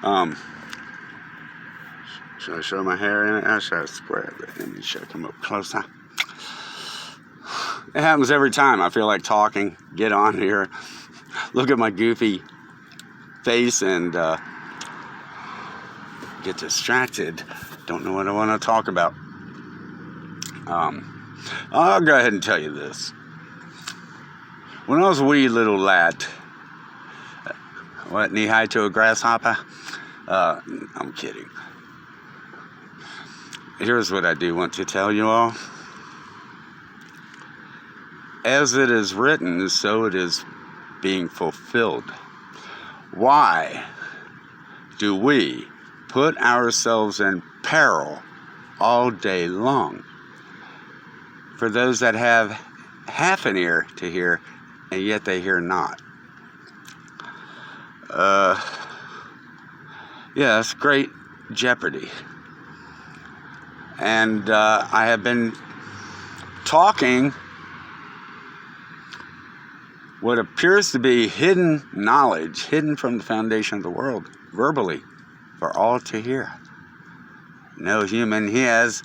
Um, should I show my hair in it? I should spread it. Let me show it come up closer. It happens every time I feel like talking. Get on here, look at my goofy face, and get distracted. Don't know what I want to talk about. I'll go ahead and tell you this. When I was a wee little lad, what, knee high to a grasshopper? I'm kidding. Here's what I do want to tell you all. As it is written, so it is being fulfilled. Why do we put ourselves in peril all day long? For those that have half an ear to hear, and yet they hear not. Yes, great jeopardy. And I have been talking what appears to be hidden knowledge, hidden from the foundation of the world, verbally, for all to hear. No human hears.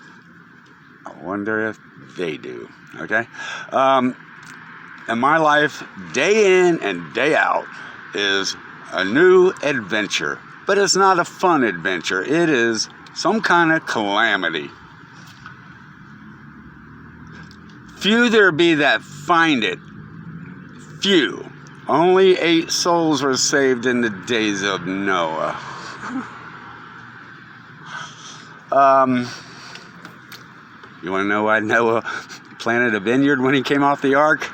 I wonder if they do. Okay? And my life, day in and day out, is a new adventure. But it's not a fun adventure. It is some kind of calamity. Few there be that find it. Few. Only 8 souls were saved in the days of Noah. You want to know why Noah planted a vineyard when he came off the ark?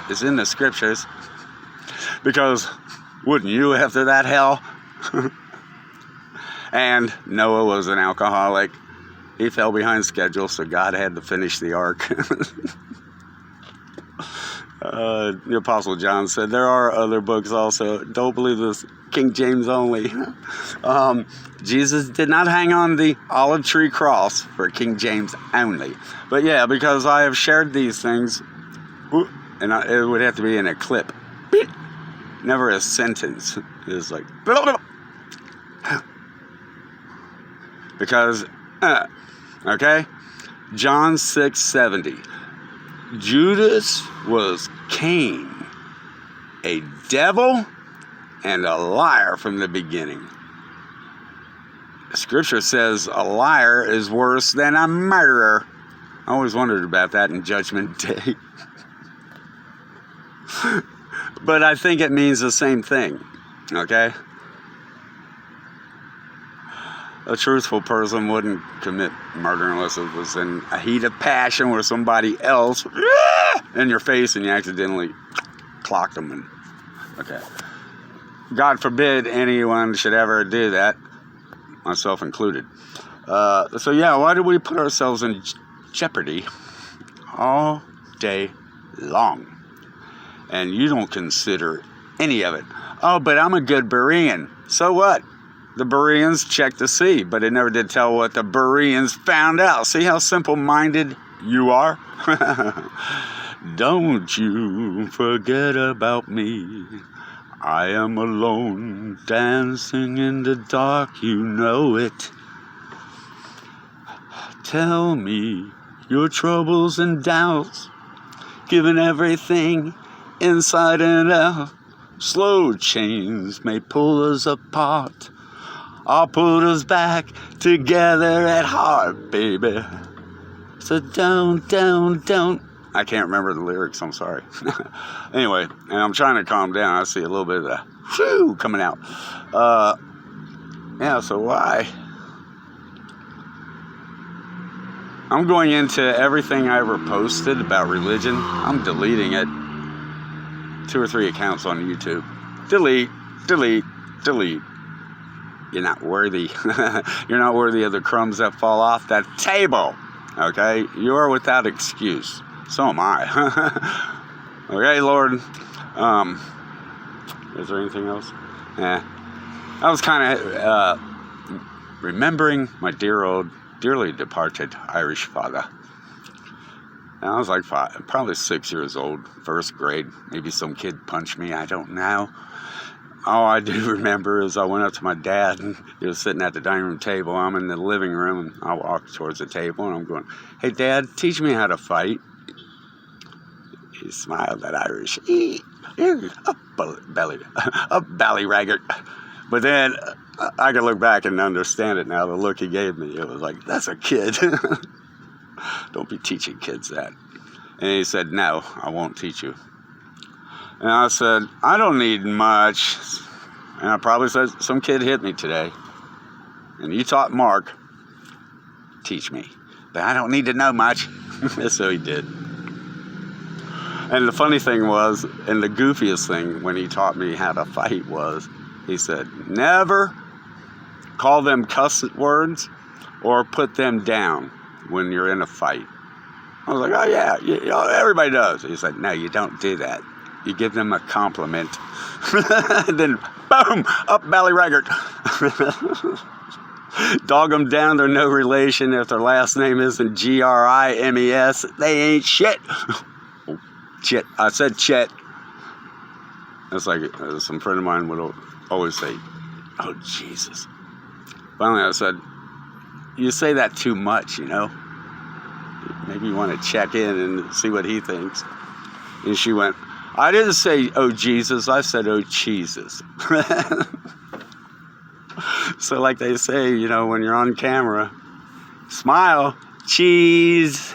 It's in the scriptures. Because wouldn't you after that hell? And Noah was an alcoholic. He fell behind schedule, so God had to finish the ark. The Apostle John said, there are other books also. Don't believe this. King James only. Jesus did not hang on the olive tree cross for King James only. But yeah, because I have shared these things, and it would have to be in a clip. Never a sentence. It's like, because, okay? John 6:70. Judas was Cain, a devil and a liar from the beginning. Scripture says a liar is worse than a murderer. I always wondered about that in Judgment Day. But I think it means the same thing, okay? A truthful person wouldn't commit murder unless it was in a heat of passion where somebody else in your face and you accidentally clocked them. And, okay. God forbid anyone should ever do that, myself included. So yeah, why do we put ourselves in jeopardy all day long? And you don't consider any of it. Oh, but I'm a good Berean. So what? The Bereans checked the sea, but it never did tell what the Bereans found out. See how simple-minded you are? Don't you forget about me. I am alone, dancing in the dark, you know it. Tell me your troubles and doubts, given everything inside and out. Slow change may pull us apart, I'll put us back together at heart, baby. So don't. I can't remember the lyrics, I'm sorry. Anyway, and I'm trying to calm down. I see a little bit of the whew coming out. Yeah, so why? I'm going into everything I ever posted about religion. I'm deleting it. 2 or 3 accounts on YouTube. Delete. You're not worthy. You're not worthy of the crumbs that fall off that table. Okay? You are without excuse. So am I. Okay, Lord. Is there anything else? Yeah. I was kind of remembering my dearly departed Irish father. And I was like probably 6 years old, first grade. Maybe some kid punched me. I don't know. all I do remember is I went up to my dad, and he was sitting at the dining room table. I'm in the living room, and I walk towards the table, and I'm going, "Hey, Dad, teach me how to fight." He smiled, that Irish. Up ballyraggert. But then I can look back and understand it now. The look he gave me, it was like, that's a kid. Don't be teaching kids that. And he said, "No, I won't teach you." And I said, "I don't need much." And I probably said, "Some kid hit me today. And you taught Mark. Teach me. But I don't need to know much." So he did. And the funny thing was, and the goofiest thing when he taught me how to fight was, he said, "Never call them cuss words or put them down when you're in a fight." I was like, "Oh yeah, everybody does." He said, "No, you don't do that. You give them a compliment." And then, boom, up ballyraggert. Dog them down, they're no relation. If their last name isn't Grimes, they ain't shit. Chet. I said Chet. It's like some friend of mine would always say, "Oh, Jesus." Finally, I said, "You say that too much, you know. Maybe you want to check in and see what he thinks." And she went, "I didn't say, 'Oh, Jesus.' I said, 'Oh, Jesus.'" So like they say, you know, when you're on camera, smile, cheese.